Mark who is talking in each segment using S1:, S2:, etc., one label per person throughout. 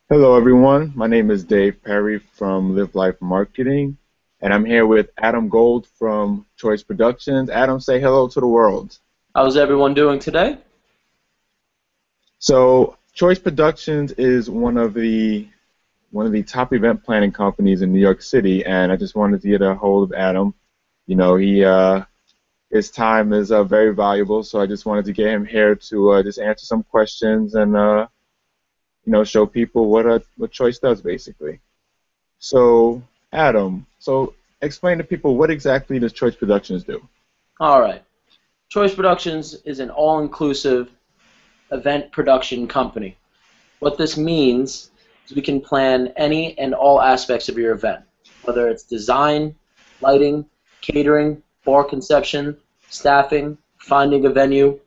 S1: Hello, everyone. My name is Dave Perry from Live Life Marketing, and I'm here with Adam Gold from Choice Productions. Adam, say hello to the world.
S2: How's everyone doing today?
S1: So, Choice Productions is one of the top event planning companies in New York City, and I just wanted to get a hold of Adam. His time is very valuable, so I just wanted to get him here to just answer some questions and show people what Choice does basically. So, Adam, explain to people what exactly does Choice Productions do?
S2: All right. Choice Productions is an all-inclusive event production company. What this means is we can plan any and all aspects of your event, whether it's design, lighting, catering, bar conception, staffing, finding a venue,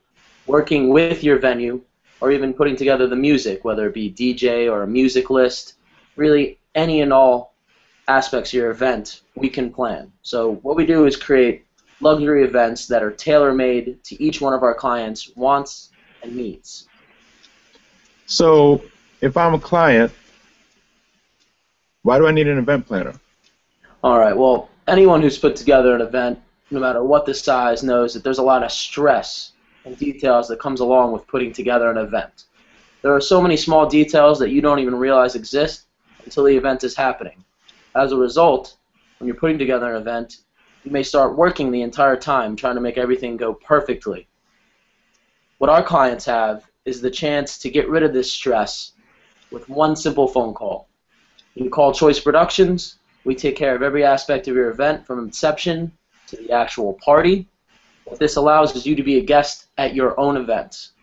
S2: working with your venue, or even putting together the music, whether it be DJ or a music list. Really, any and all aspects of your event we can plan. So what we do is create luxury events that are tailor-made to each one of our clients' wants and needs.
S1: So, if I'm a client, why do I need an event planner?
S2: All right, well, anyone who's put together an event, no matter what the size, knows that there's a lot of stress and details that comes along with putting together an event. There are so many small details that you don't even realize exist until the event is happening. As a result, when you're putting together an event, you may start working the entire time trying to make everything go perfectly. What our clients have is the chance to get rid of this stress with one simple phone call. You call Choice Productions. We take care of every aspect of your event from inception to the actual party. What this allows is you to be a guest at your own events.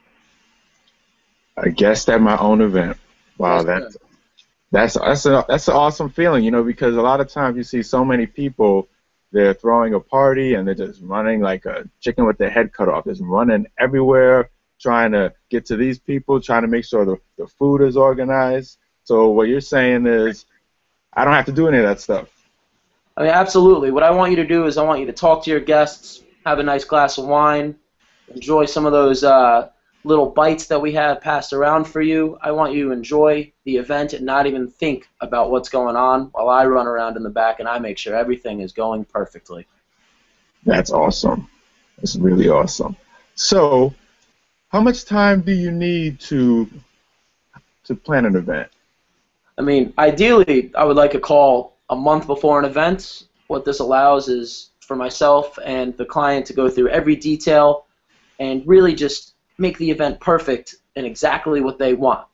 S1: A guest at my own event. Wow,
S2: Yes, sir.
S1: that's an awesome feeling, because a lot of times you see so many people, they're throwing a party and they're just running like a chicken with their head cut off, just running everywhere, trying to get to these people, trying to make sure the food is organized. So what you're saying is, I don't have to do any of that stuff.
S2: I mean, absolutely. What I want you to do is I want you to talk to your guests, have a nice glass of wine, enjoy some of those little bites that we have passed around for you. I want you to enjoy the event and not even think about what's going on while I run around in the back and I make sure everything is going perfectly.
S1: That's awesome. That's really awesome. So, how much time do you need to plan an event?
S2: I mean, ideally, I would like a call a month before an event. What this allows is for myself and the client to go through every detail and really just make the event perfect and exactly what they want.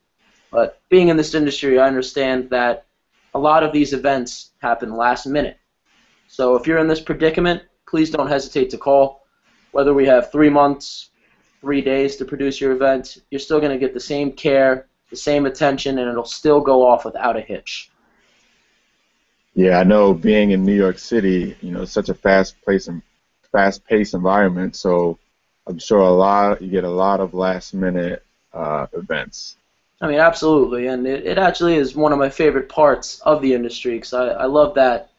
S2: But being in this industry, I understand that a lot of these events happen last minute. So if you're in this predicament, please don't hesitate to call. Whether we have 3 months, 3 days to produce your event, you're still going to get the same care, the same attention, and it'll still go off without a hitch.
S1: Yeah, I know being in New York City, it's such a fast-paced environment, so I'm sure you get a lot of last-minute events.
S2: I mean, absolutely, and it actually is one of my favorite parts of the industry because I love that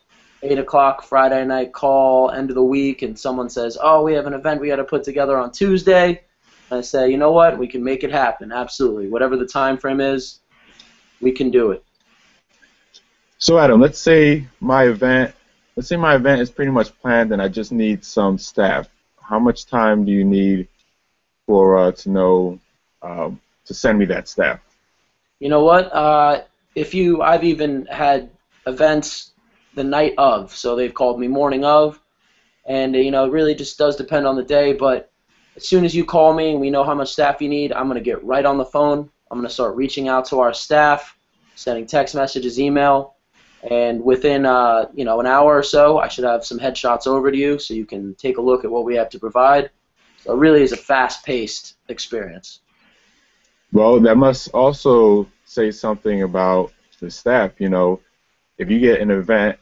S2: 8 o'clock Friday night call, end of the week, and someone says, oh, we have an event we got to put together on Tuesday. And I say, you know what, we can make it happen, absolutely. Whatever the time frame is, we can do it.
S1: So Adam, let's say my event is pretty much planned and I just need some staff. How much time do you need for to send me that staff?
S2: You know what, I've even had events the night of, so they've called me morning of, and it really just does depend on the day, but as soon as you call me and we know how much staff you need, I'm going to get right on the phone. I'm going to start reaching out to our staff, sending text messages, email, and within an hour or so, I should have some headshots over to you so you can take a look at what we have to provide. So it really is a fast-paced experience.
S1: Well, that must also say something about the staff. If you get an event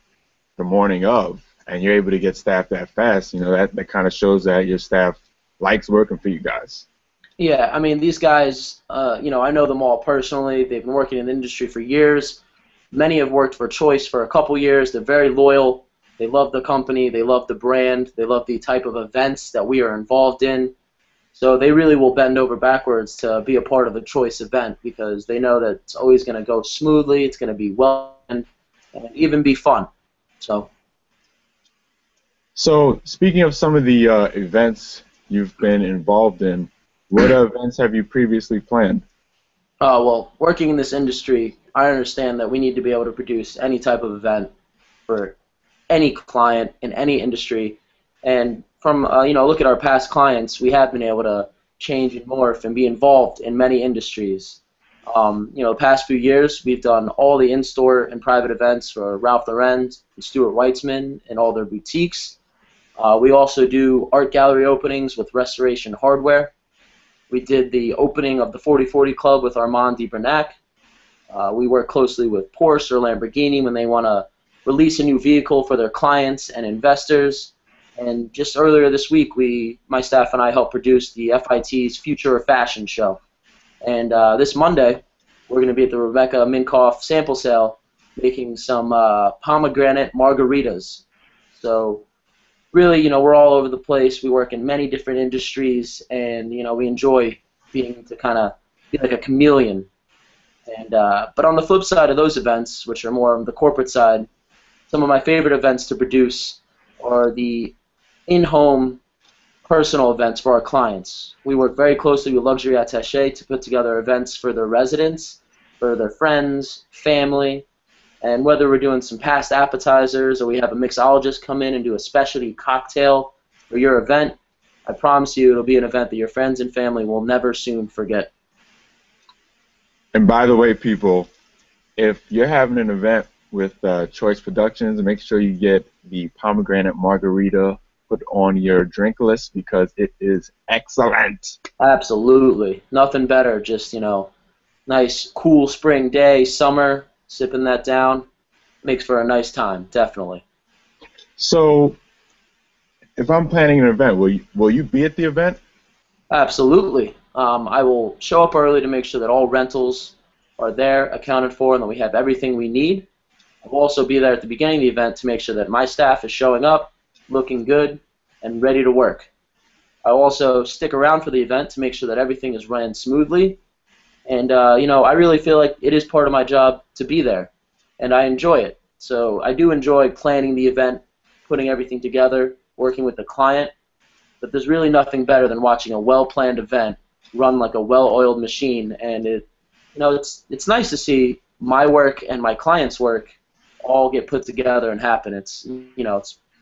S1: the morning of and you're able to get staff that fast, that kind of shows that your staff likes working for you guys.
S2: Yeah, I mean, these guys, I know them all personally. They've been working in the industry for years. Many have worked for Choice for a couple years. They're very loyal. They love the company. They love the brand. They love the type of events that we are involved in. So they really will bend over backwards to be a part of a choice event because they know that it's always going to go smoothly, it's going to be well and even be fun. So,
S1: So, speaking of some of the events you've been involved in, what events have you previously planned?
S2: well, working in this industry, I understand that we need to be able to produce any type of event for any client in any industry. And from look at our past clients, we have been able to change and morph and be involved in many industries. The past few years, we've done all the in-store and private events for Ralph Lauren and Stuart Weitzman and all their boutiques. We also do art gallery openings with Restoration Hardware. We did the opening of the 4040 Club with Armand DeBernac. We work closely with Porsche or Lamborghini when they want to release a new vehicle for their clients and investors. And just earlier this week, my staff and I helped produce the FIT's Future of Fashion show. And this Monday, we're going to be at the Rebecca Minkoff sample sale making some pomegranate margaritas. So really, we're all over the place. We work in many different industries, and we enjoy being to kind of be like a chameleon. And but on the flip side of those events, which are more on the corporate side, some of my favorite events to produce are the in-home personal events for our clients. We work very closely with Luxury Attaché to put together events for their residents, for their friends, family, and whether we're doing some past appetizers or we have a mixologist come in and do a specialty cocktail for your event, I promise you it'll be an event that your friends and family will never soon forget.
S1: And by the way, people, if you're having an event with Choice Productions, make sure you get the pomegranate margarita put on your drink list because it is excellent.
S2: Absolutely. Nothing better. Just, nice, cool spring day, summer, sipping that down. Makes for a nice time, definitely.
S1: So, if I'm planning an event, will you be at the event?
S2: Absolutely. I will show up early to make sure that all rentals are there, accounted for, and that we have everything we need. I will also be there at the beginning of the event to make sure that my staff is showing up, looking good, and ready to work. I will also stick around for the event to make sure that everything is running smoothly. And, I really feel like it is part of my job to be there, and I enjoy it. So I do enjoy planning the event, putting everything together, working with the client, but there's really nothing better than watching a well-planned event run like a well-oiled machine, and it's nice to see my work and my client's work all get put together and happen. It's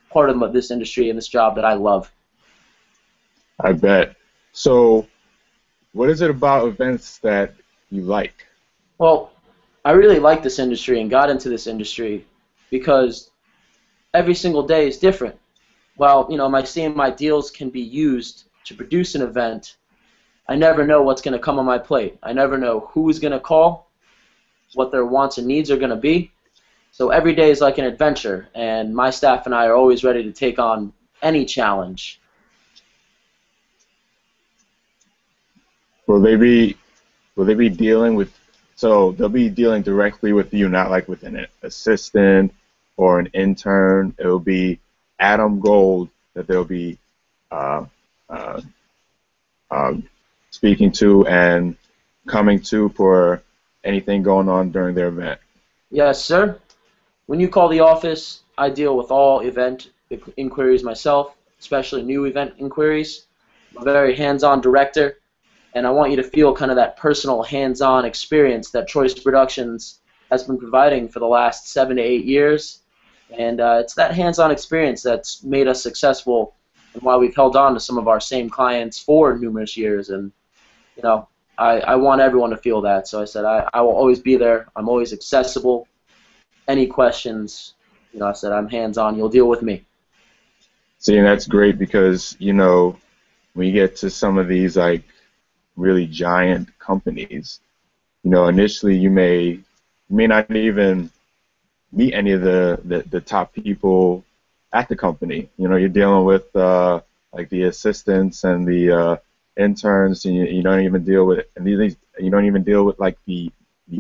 S2: part of this industry and this job that I love.
S1: I bet. So, what is it about events that you like?
S2: Well, I really like this industry and got into this industry because every single day is different. While my CMI deals can be used to produce an event, I never know what's going to come on my plate. I never know who's going to call, what their wants and needs are going to be. So every day is like an adventure, and my staff and I are always ready to take on any challenge.
S1: Will they be dealing with? So they'll be dealing directly with you, not like with an assistant or an intern. It'll be Adam Gold that they'll be uh, uh, speaking to and coming to for anything going on during their event.
S2: Yes, sir. When you call the office, I deal with all event inquiries myself, especially new event inquiries. I'm a very hands-on director, and I want you to feel kind of that personal hands-on experience that Choice Productions has been providing for the last 7 to 8 years. And it's that hands-on experience that's made us successful and why we've held on to some of our same clients for numerous years. And, I want everyone to feel that. So I said I will always be there. I'm always accessible. Any questions, I said I'm hands-on. You'll deal with me.
S1: See, and that's great because, when you get to some of these, like, really giant companies, initially you may not even meet any of the top people at the company. You're dealing with like the assistants and the interns, and you don't even deal with you don't even deal with like the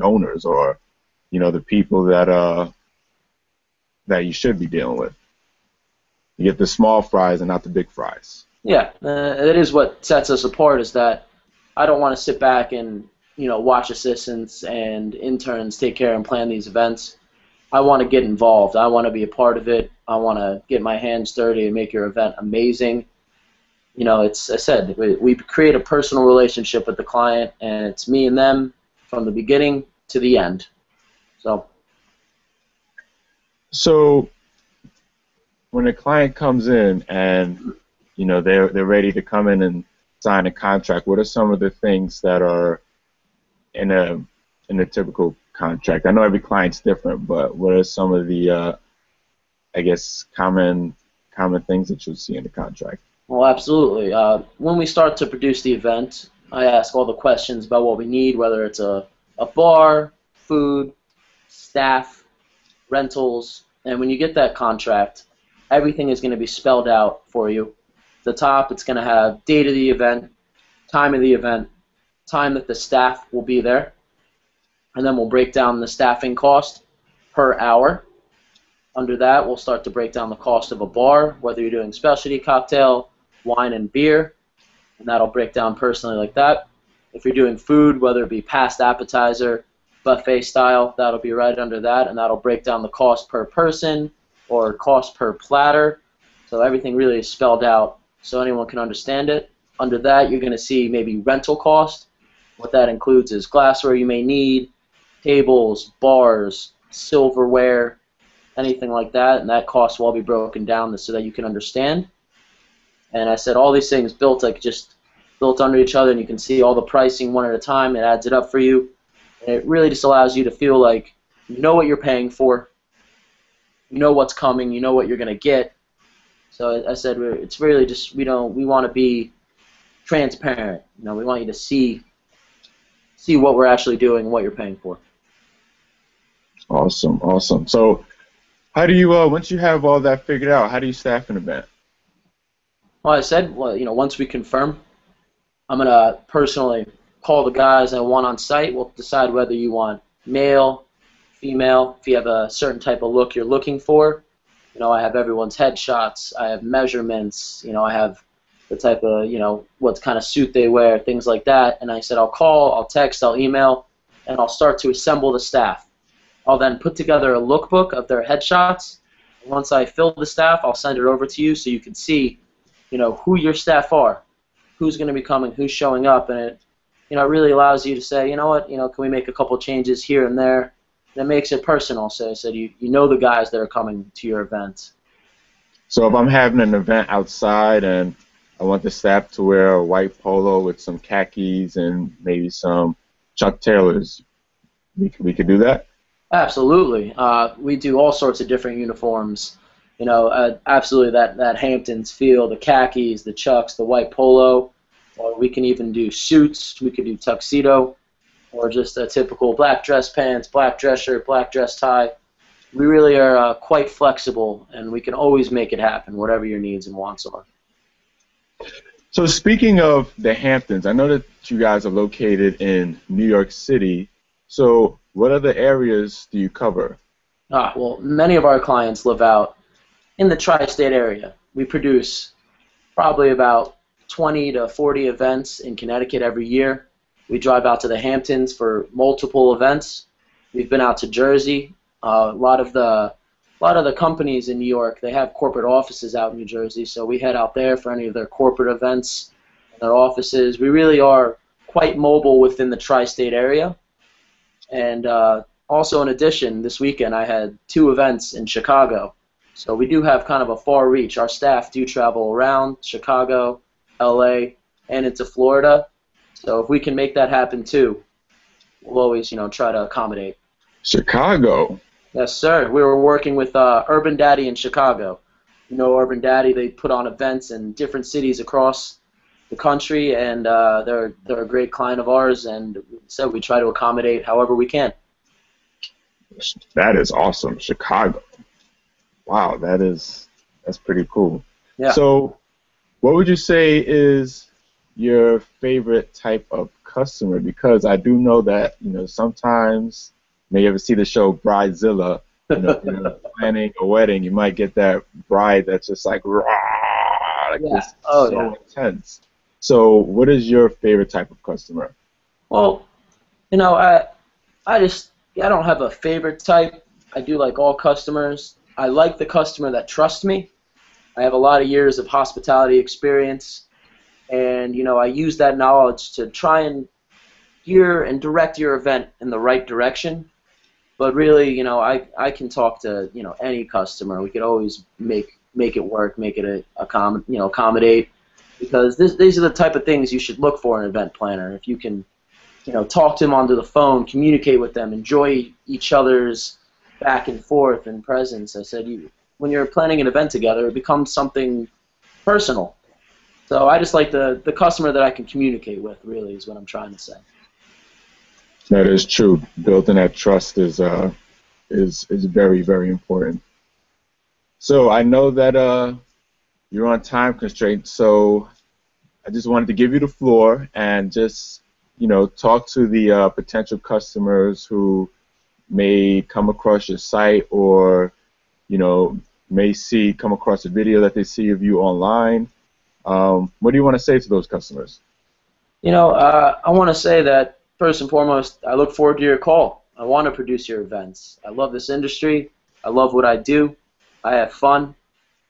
S1: owners or the people that you should be dealing with. You get the small fries and not the big fries.
S2: Yeah, it is what sets us apart is that I don't want to sit back and watch assistants and interns take care and plan these events. I want to get involved. I want to be a part of it. I want to get my hands dirty and make your event amazing. It's I said we create a personal relationship with the client, and it's me and them from the beginning to the end.
S1: So when a client comes in and they're ready to come in and sign a contract, what are some of the things that are in a typical contract? I know every client's different, but what are some of the I guess common things that you'll see in the contract?
S2: Well, absolutely. When we start to produce the event, I ask all the questions about what we need, whether it's a bar, food, staff, rentals, and when you get that contract, everything is going to be spelled out for you. At the top, it's going to have date of the event, time of the event, time that the staff will be there, and then we'll break down the staffing cost per hour. Under that, we'll start to break down the cost of a bar, whether you're doing specialty cocktail, wine and beer, and that'll break down personally like that. If you're doing food, whether it be past appetizer, buffet style, that'll be right under that, and that'll break down the cost per person or cost per platter. So everything really is spelled out so anyone can understand it. Under that, you're going to see maybe rental cost. What that includes is glassware you may need, tables, bars, silverware, anything like that, and that cost will all be broken down so that you can understand. And I said all these things built under each other, and you can see all the pricing one at a time. It adds it up for you, and it really just allows you to feel like you know what you're paying for, you know what's coming, you know what you're going to get. So I said it's really just we want to be transparent. We want you to see what we're actually doing and what you're paying for.
S1: Awesome, awesome. So how do you once you have all that figured out, how do you staff an event?
S2: Well, I said, once we confirm, I'm going to personally call the guys I want on site. We'll decide whether you want male, female, if you have a certain type of look you're looking for. I have everyone's headshots. I have measurements. I have the type of, what kind of suit they wear, things like that. And I said, I'll call, I'll text, I'll email, and I'll start to assemble the staff. I'll then put together a lookbook of their headshots. Once I fill the staff, I'll send it over to you so you can see, who your staff are, who's going to be coming, who's showing up, and it, it really allows you to say, can we make a couple changes here and there? And it makes it personal. So I said, you know the guys that are coming to your event.
S1: So if I'm having an event outside and I want the staff to wear a white polo with some khakis and maybe some Chuck Taylors, we could do that?
S2: Absolutely. We do all sorts of different uniforms. Absolutely that Hamptons feel, the khakis, the Chucks, the white polo. Or we can even do suits. We could do tuxedo, or just a typical black dress pants, black dress shirt, black dress tie. We really are quite flexible, and we can always make it happen, whatever your needs and wants are.
S1: So speaking of the Hamptons, I know that you guys are located in New York City. So what other areas do you cover?
S2: Well, many of our clients live out in the tri-state area. We produce probably about 20 to 40 events in Connecticut every year. We drive out to the Hamptons for multiple events. We've been out to Jersey. A lot of the companies in New York, they have corporate offices out in New Jersey, so we head out there for any of their corporate events in their offices. We really are quite mobile within the tri-state area. And also, in addition, this weekend I had 2 events in Chicago. So we do have kind of a far reach. Our staff do travel around Chicago, LA, and into Florida. So if we can make that happen too, we'll always, try to accommodate.
S1: Chicago?
S2: Yes, sir. We were working with Urban Daddy in Chicago. Urban Daddy, they put on events in different cities across the country, and they're a great client of ours, and so we try to accommodate however we can.
S1: That is awesome. Chicago. Wow, that's pretty cool.
S2: Yeah.
S1: So what would you say is your favorite type of customer? Because I do know that, sometimes, you ever see the show Bridezilla, you're planning a wedding, you might get that bride that's just like, rah, wow, like
S2: Yeah.
S1: this is
S2: Oh yeah.
S1: so intense. So what is your favorite type of customer?
S2: Well, I just I don't have a favorite type. I do like all customers. I like the customer that trusts me. I have a lot of years of hospitality experience, and I use that knowledge to try and gear and direct your event in the right direction. But really, I can talk to any customer. We could always make it work, make it accommodate, because these are the type of things you should look for in an event planner. If you can talk to them onto the phone, communicate with them, enjoy each other's back and forth and presence. I said, when you're planning an event together, it becomes something personal. So I just like the customer that I can communicate with, really, is what I'm trying to say.
S1: That is true. Building that trust is very, very important. So I know that you're on time constraints, so I just wanted to give you the floor and just, talk to the potential customers who may come across your site or, may come across a video that they see of you online. What do you want to say to those customers?
S2: I want to say that, first and foremost, I look forward to your call. I want to produce your events. I love this industry. I love what I do. I have fun.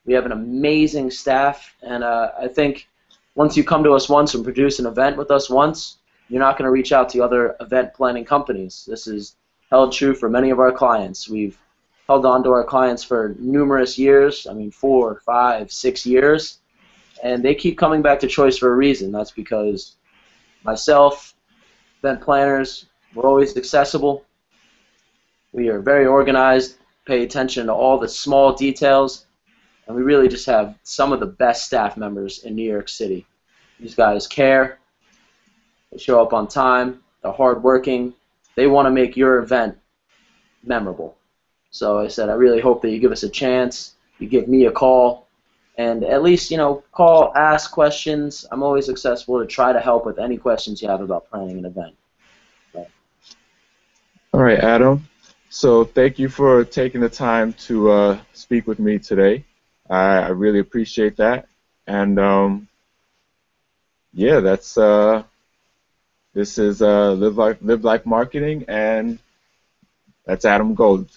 S2: We have an amazing staff, and I think once you come to us once and produce an event with us once, you're not going to reach out to other event planning companies. This is held true for many of our clients. We've held on to our clients for numerous years, 4, 5, 6 years, and they keep coming back to Choice for a reason. That's because myself, event planners, we're always accessible. We are very organized, pay attention to all the small details, and we really just have some of the best staff members in New York City. These guys care. They show up on time. They're hardworking. They want to make your event memorable. So I said, I really hope that you give us a chance. You give me a call, and at least call, ask questions. I'm always accessible to try to help with any questions you have about planning an event.
S1: All right, Adam. So thank you for taking the time to speak with me today. I really appreciate that. And yeah, that's this is Live Life Marketing, and that's Adam Gold.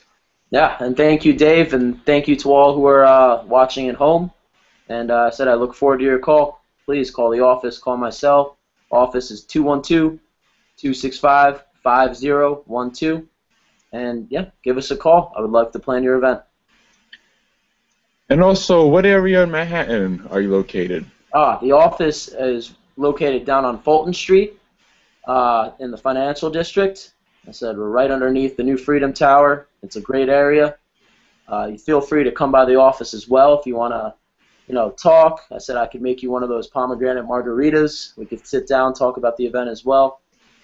S2: Yeah, and thank you, Dave, and thank you to all who are watching at home. And I said I look forward to your call. Please call the office, call myself. Office is 212-265-5012. And yeah, give us a call. I would love to plan your event.
S1: And also, what area in Manhattan are you located?
S2: The office is located down on Fulton Street in the financial district. I said we're right underneath the new Freedom Tower. It's a great area. You feel free to come by the office as well if you want to, talk. I said I could make you one of those pomegranate margaritas. We could sit down, talk about the event as well.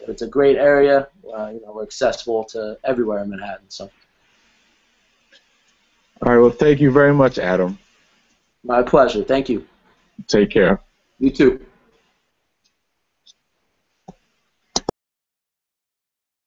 S2: It's a great area. We're accessible to everywhere in Manhattan. So.
S1: All right. Well, thank you very much, Adam.
S2: My pleasure. Thank you.
S1: Take care.
S2: You too.